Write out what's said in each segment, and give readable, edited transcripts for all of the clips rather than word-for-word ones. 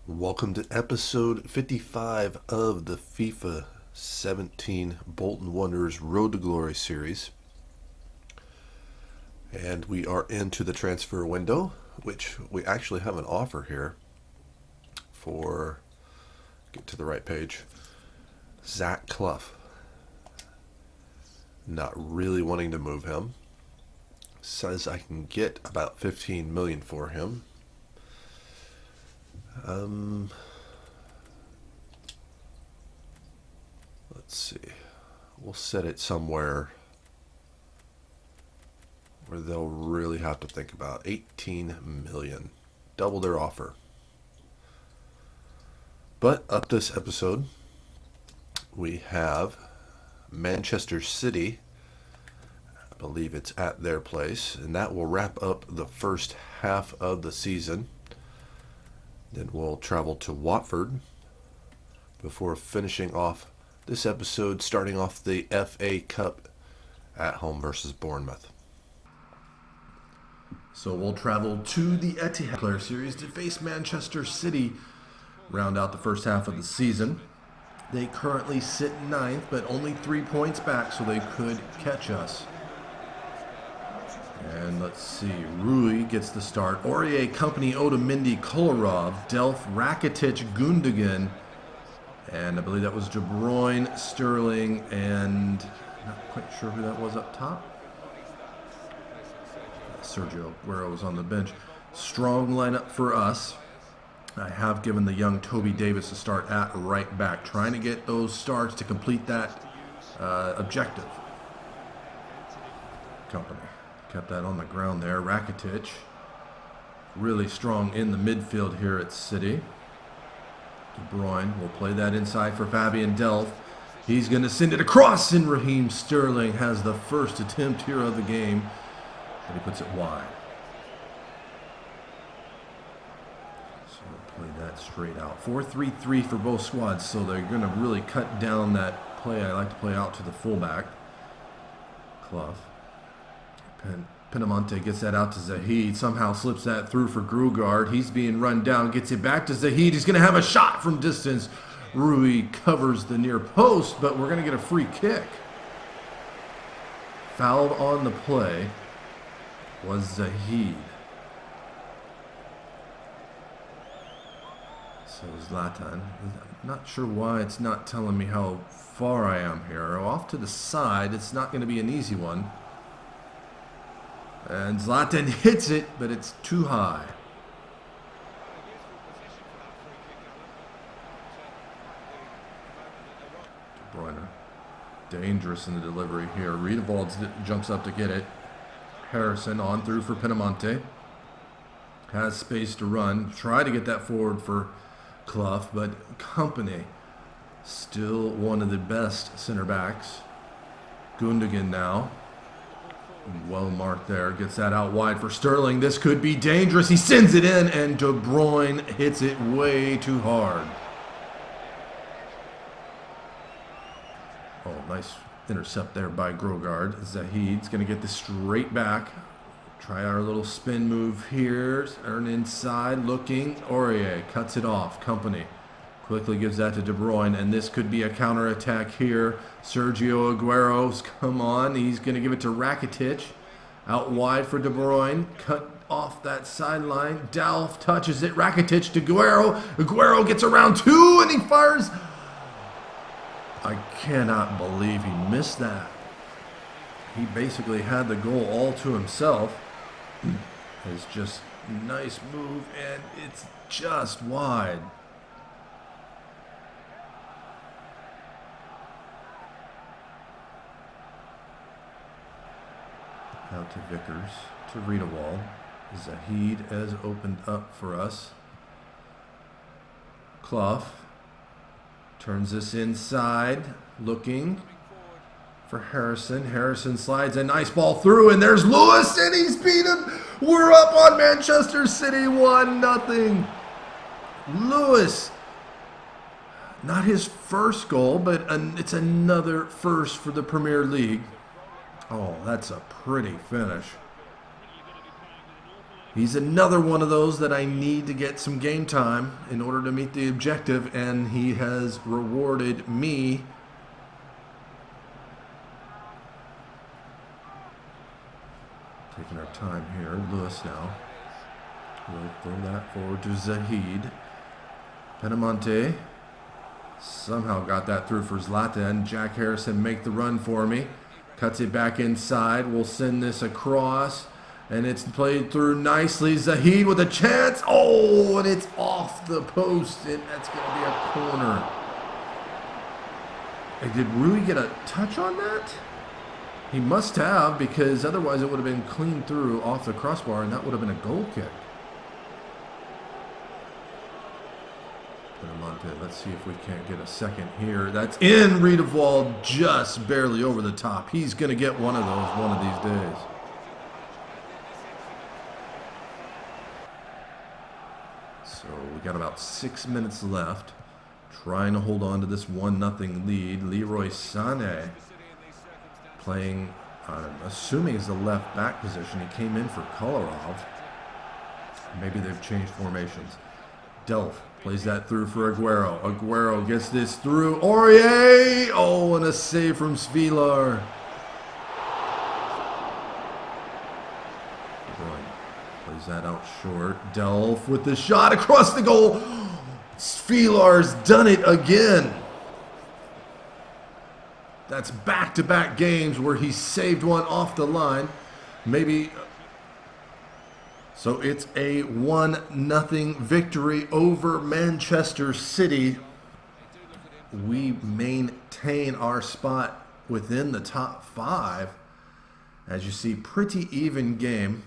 Welcome to episode 55 of the FIFA 17 Bolton Wanderers Road to Glory series. And we are into the transfer window, which we actually have an offer here for, get to the right page, Zach Clough. Not really wanting to move him. Says I can get about $15 million for him. Let's see. We'll set it somewhere where they'll really have to think about 18 million. Double their offer. But up this episode, we have Manchester City. I believe it's at their place, and that will wrap up the first half of the season. Then we'll travel to Watford before finishing off this episode, starting off the FA Cup at home versus Bournemouth. So we'll travel to the RTG series to face Manchester City, round out the first half of the season. They currently sit ninth, but only 3 points back, so they could catch us. And let's see, Rui gets the start. Aurier, Company, Otamendi, Kolarov, Delph, Rakitic, Gundogan, and I believe that was De Bruyne, Sterling, and not quite sure who that was up top. Sergio Aguero was on the bench. Strong lineup for us. I have given the young Toby Davis a start at right back, trying to get those starts to complete that objective. Company kept that on the ground there. Rakitic, really strong in the midfield here at City. De Bruyne will play that inside for Fabian Delph. He's going to send it across, and Raheem Sterling has the first attempt here of the game, but he puts it wide. So we'll play that straight out. 4-3-3 for both squads, so they're going to really cut down that play I like to play out to the fullback. Clough. Pinamonte gets that out to Zahid. Somehow slips that through for Grugard. He's being run down. Gets it back to Zahid. He's going to have a shot from distance. Rui covers the near post, but we're going to get a free kick. Fouled on the play was Zahid. So Zlatan. I'm not sure why it's not telling me how far I am here. Off to the side. It's not going to be an easy one. And Zlatan hits it, but it's too high. De Bruyne, dangerous in the delivery here. Riedewald jumps up to get it. Harrison on through for Pinamonte. Has space to run. Try to get that forward for Clough, but Company, still one of the best center backs. Gundogan now. Well marked there. Gets that out wide for Sterling. This could be dangerous. He sends it in, and De Bruyne hits it way too hard. Oh, nice intercept there by Grogard. Zahid's going to get this straight back. Try our little spin move here. Earn inside. Looking. Aurier cuts it off. Company quickly gives that to De Bruyne, and this could be a counterattack here. Sergio Aguero's come on. He's going to give it to Rakitic. Out wide for De Bruyne. Cut off that sideline. Delph touches it. Rakitic to Aguero. Aguero gets around two, and he fires. I cannot believe he missed that. He basically had the goal all to himself. It's just a nice move, and it's just wide. Out to Vickers, to Riedewald. Zahid has opened up for us. Clough turns this inside, looking for Harrison. Harrison slides a nice ball through, and there's Lewis, and he's beat him. We're up on Manchester City 1-0. Lewis, not his first goal, but it's another first for the Premier League. Oh, that's a pretty finish. He's another one of those that I need to get some game time in order to meet the objective, and he has rewarded me. Taking our time here. Lewis now. We'll throw that forward to Zahid. Penamonte somehow got that through for Zlatan. Jack Harrison make the run for me. Cuts it back inside. We'll send this across. And it's played through nicely. Zahid with a chance. Oh, and it's off the post. And that's going to be a corner. Hey, did Rui get a touch on that? He must have, because otherwise it would have been clean through off the crossbar, and that would have been a goal kick. Let's see if we can't get a second here. That's in. Riedewald just barely over the top. He's going to get one of those one of these days. So we got about 6 minutes left. Trying to hold on to this 1-0 lead. Leroy Sané playing, assuming is the left back position. He came in for Kolarov. Maybe they've changed formations. Delph plays that through for Aguero. Aguero gets this through. Aurier! Oh, and a save from Svilar. Plays that out short. Delph with the shot across the goal. Svilar's done it again. That's back-to-back games where he saved one off the line. Maybe. So it's a 1-0 victory over Manchester City. We maintain our spot within the top 5. As you see, pretty even game.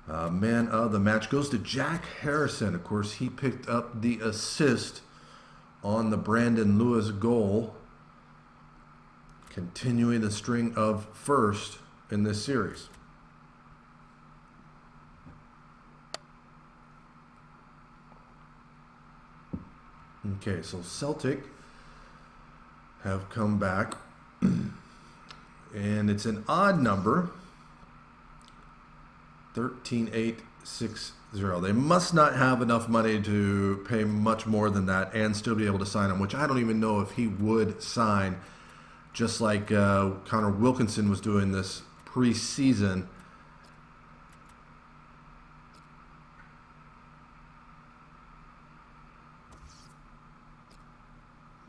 Man of the match goes to Jack Harrison. Of course, he picked up the assist on the Brandon Lewis goal, continuing the string of first in this series. Okay, so Celtic have come back, and it's an odd number, 13,860. They must not have enough money to pay much more than that and still be able to sign him, which I don't even know if he would sign, just like Connor Wilkinson was doing this preseason.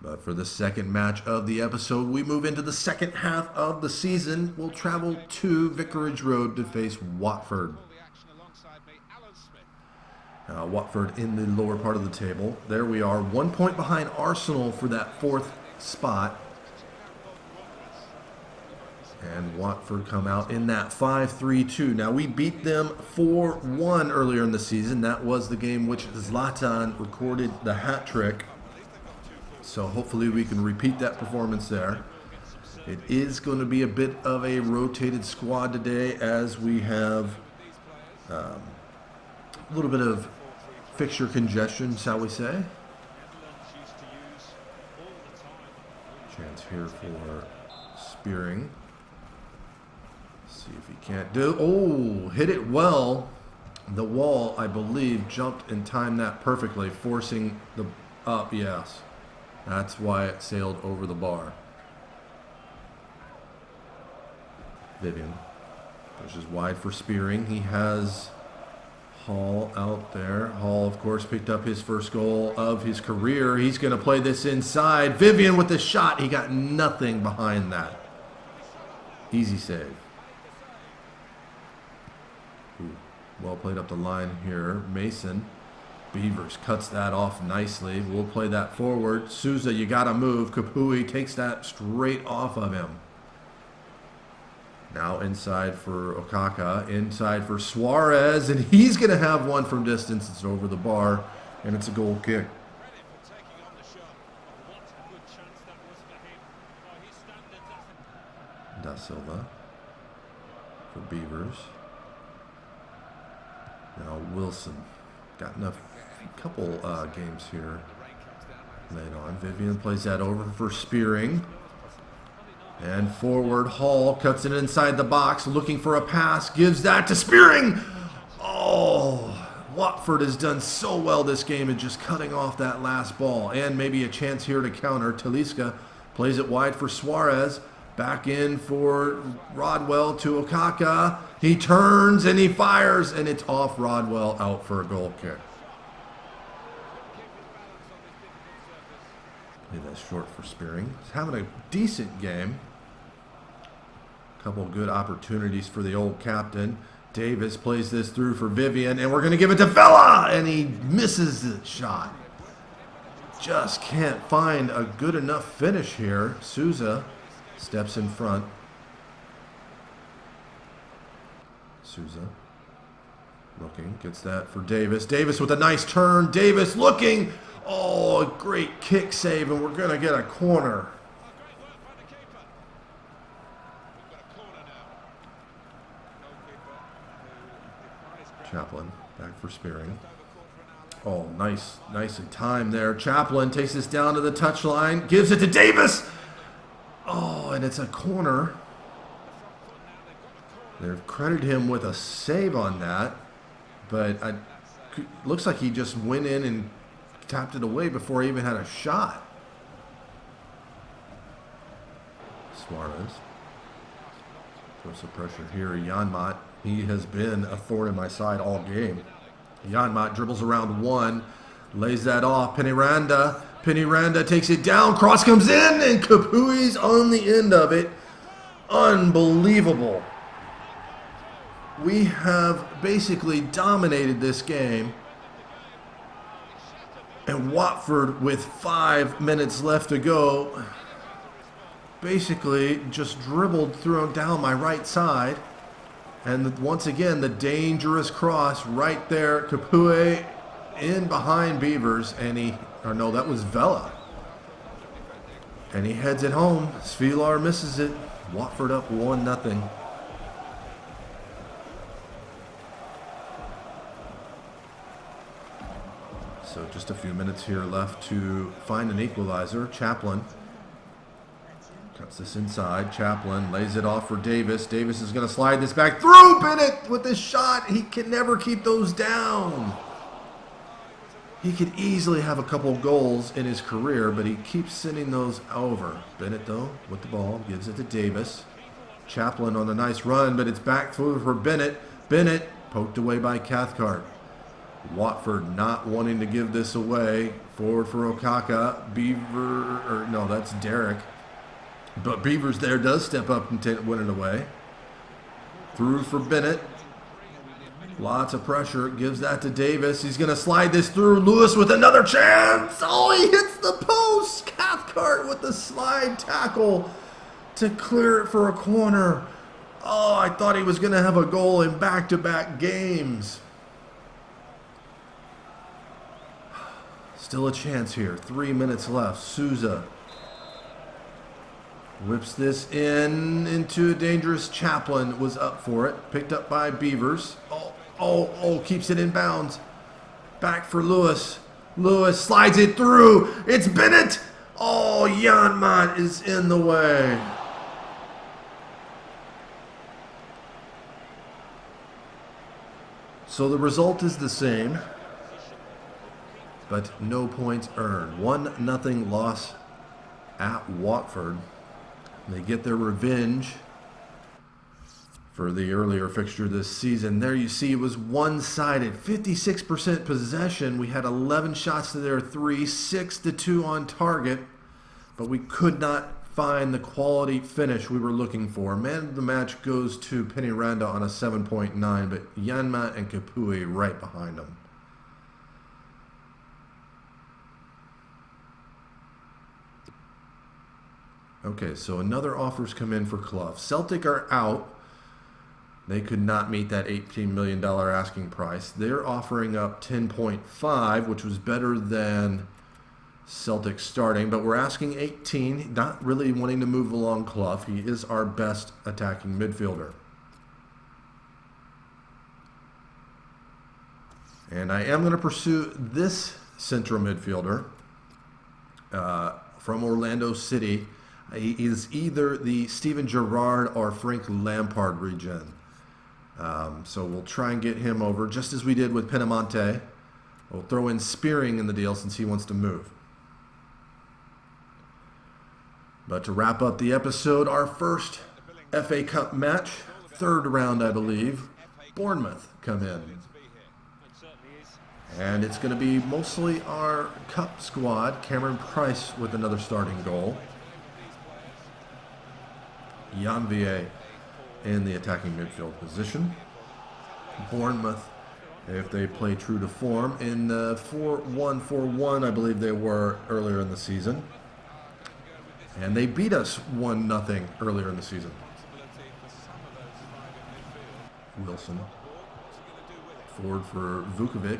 But for the second match of the episode, we move into the second half of the season. We'll travel to Vicarage Road to face Watford. Watford in the lower part of the table. There we are, 1 point behind Arsenal for that 4th spot. And Watford come out in that 5-3-2. Now, we beat them 4-1 earlier in the season. That was the game which Zlatan recorded the hat trick. So hopefully we can repeat that performance there. It is going to be a bit of a rotated squad today, as we have a little bit of fixture congestion, shall we say. Chance here for Spearing. See if he can't do. Oh, hit it well. The wall, I believe, jumped and timed that perfectly, forcing the up. Yes. That's why it sailed over the bar. Vivian pushes wide for Spearing. He has Hall out there. Hall, of course, picked up his first goal of his career. He's going to play this inside. Vivian with the shot. He got nothing behind that. Easy save. Ooh, well played up the line here. Mason. Beavers cuts that off nicely. We'll play that forward. Souza, you got to move. Kapui takes that straight off of him. Now inside for Okaka. Inside for Suarez. And he's going to have one from distance. It's over the bar. And it's a goal kick. Da Silva for Beavers. Now Wilson. Got enough. A couple games here laid on. Vivian plays that over for Spearing. And forward, Hall cuts it inside the box, looking for a pass, gives that to Spearing. Oh, Watford has done so well this game in just cutting off that last ball. And maybe a chance here to counter. Talisca plays it wide for Suarez. Back in for Rodwell to Okaka. He turns and he fires, and it's off Rodwell, out for a goal kick. Play that short for Spearing. He's having a decent game. Couple of good opportunities for the old captain. Davis plays this through for Vivian, and we're going to give it to Vela, and he misses the shot. Just can't find a good enough finish here. Souza steps in front. Souza looking, gets that for Davis. Davis with a nice turn. Davis looking. Oh, a great kick save, and we're going to get a corner. Chaplin back for Spearing. Oh, nicely timed there. Chaplin takes this down to the touchline, gives it to Davis. Oh, and it's a corner. They've credited him with a save on that, but looks like he just went in and tapped it away before he even had a shot. Suarez throws some pressure here. Janmaat, he has been a thorn in my side all game. Janmaat dribbles around one, lays that off. Peniranda takes it down. Cross comes in, and Capui's on the end of it. Unbelievable. We have basically dominated this game. And Watford, with 5 minutes left to go, basically just dribbled through down my right side. And once again, the dangerous cross right there. Capue in behind Beavers, and that was Vela. And he heads it home. Svilar misses it. Watford up 1-0. So just a few minutes here left to find an equalizer. Chaplin cuts this inside. Chaplin lays it off for Davis. Davis is going to slide this back through. Bennett with this shot. He can never keep those down. He could easily have a couple goals in his career, but he keeps sending those over. Bennett, though, with the ball, gives it to Davis. Chaplin on a nice run, but it's back through for Bennett. Bennett poked away by Cathcart. Watford not wanting to give this away. Forward for Okaka. That's Derek. But Beavers there does step up and win it away. Through for Bennett. Lots of pressure. Gives that to Davis. He's going to slide this through. Lewis with another chance. Oh, he hits the post. Cathcart with the slide tackle to clear it for a corner. Oh, I thought he was going to have a goal in back-to-back games. Still a chance here. 3 minutes left. Souza whips this into a dangerous. Chaplin was up for it. Picked up by Beavers. Keeps it in bounds. Back for Lewis. Lewis slides it through. It's Bennett. Oh, Janmaat is in the way. So the result is the same, but no points earned. 1-0 loss at Watford. They get their revenge for the earlier fixture this season. There you see it was one-sided. 56% possession. We had 11 shots to their 3, 6-2 on target, but we could not find the quality finish we were looking for. Man of the match goes to Peniranda on a 7.9, but Janmaat and Capue right behind him. Okay, so another offer's come in for Clough. Celtic are out. They could not meet that $18 million asking price. They're offering up 10.5, which was better than Celtic starting, but we're asking 18. Not really wanting to move along Clough. He is our best attacking midfielder. And I am going to pursue this central midfielder from Orlando City. He is either the Steven Gerrard or Frank Lampard regen. So we'll try and get him over, just as we did with Pinamonte. We'll throw in Spearing in the deal since he wants to move. But to wrap up the episode, our first FA Cup match, third round, I believe, Bournemouth come in. And it's going to be mostly our Cup squad. Cameron Price with another starting goal. Janvier in the attacking midfield position. Bournemouth, if they play true to form, in the 4-1-4-1, I believe they were earlier in the season. And they beat us 1-0 earlier in the season. Wilson. Forward for Vukovic.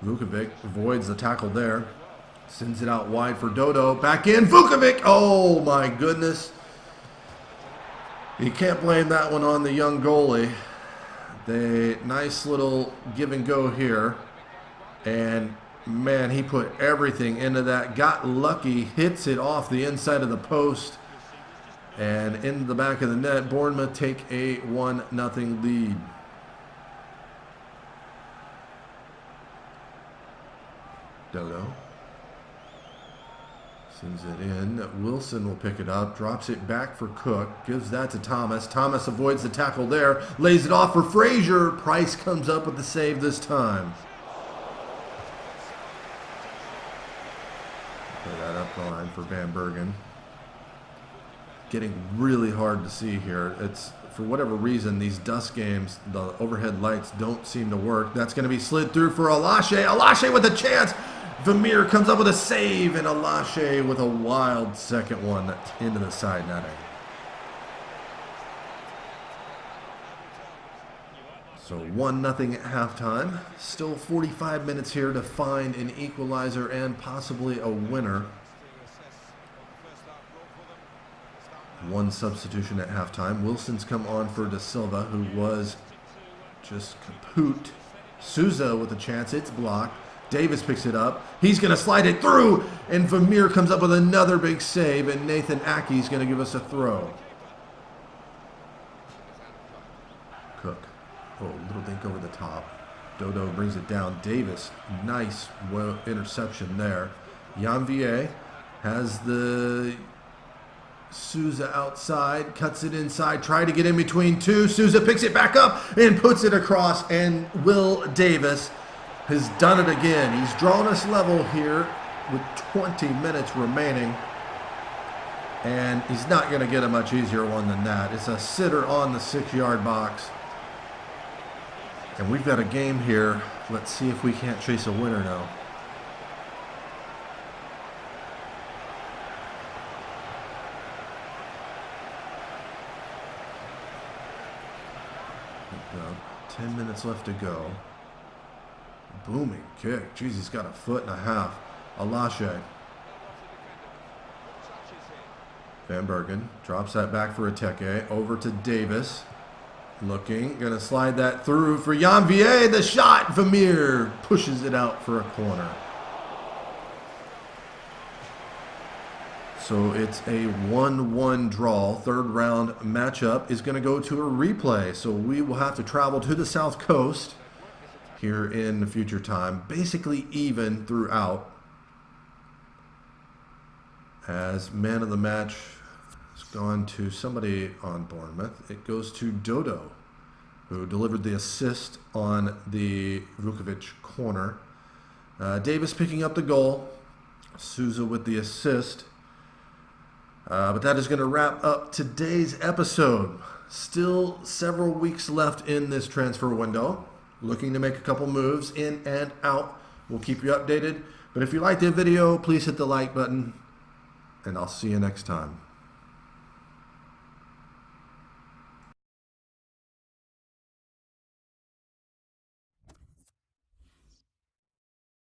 Vukovic avoids the tackle there. Sends it out wide for Dodo. Back in. Vukovic! Oh my goodness. You can't blame that one on the young goalie. Nice little give and go here. And man, he put everything into that. Got lucky. Hits it off the inside of the post. And into the back of the net. Bournemouth take a 1-0 lead. Dodo. Sends it in. Wilson will pick it up. Drops it back for Cook. Gives that to Thomas. Thomas avoids the tackle there. Lays it off for Frazier. Price comes up with the save this time. Put that up the line for Van Bergen. Getting really hard to see here. It's, for whatever reason, these dust games, the overhead lights don't seem to work. That's going to be slid through for Alache. Alache with a chance. Vermeer comes up with a save, and Alache with a wild second one into the side netting. So 1-0 at halftime. Still 45 minutes here to find an equalizer and possibly a winner. One substitution at halftime. Wilson's come on for Da Silva, who was just kaput. Souza with a chance. It's blocked. Davis picks it up. He's going to slide it through, and Vermeer comes up with another big save, and Nathan Ackey's going to give us a throw. Cook. Oh, little dink over the top. Dodo brings it down. Davis, nice interception there. Janvier has the Souza outside, cuts it inside, tried to get in between two. Souza picks it back up and puts it across, and Will Davis has done it again. He's drawn us level here with 20 minutes remaining, and he's not going to get a much easier one than that. It's a sitter on the 6-yard box, and we've got a game here. Let's see if we can't chase a winner now. About 10 minutes left to go. Booming kick. Jeez, he's got a foot and a half. Alache. Van Bergen drops that back for Ateke. Over to Davis. Looking. Going to slide that through for Janvier. The shot. Vermeer pushes it out for a corner. So it's a 1-1 draw. Third round matchup is going to go to a replay. So we will have to travel to the South Coast here in the future time. Basically even throughout. As man of the match has gone to somebody on Bournemouth. It goes to Dodo, who delivered the assist on the Vukovic corner. Davis picking up the goal. Souza with the assist. But that is going to wrap up today's episode. Still several weeks left in this transfer window. Looking to make a couple moves in and out. We'll keep you updated. But if you liked the video, please hit the like button. And I'll see you next time.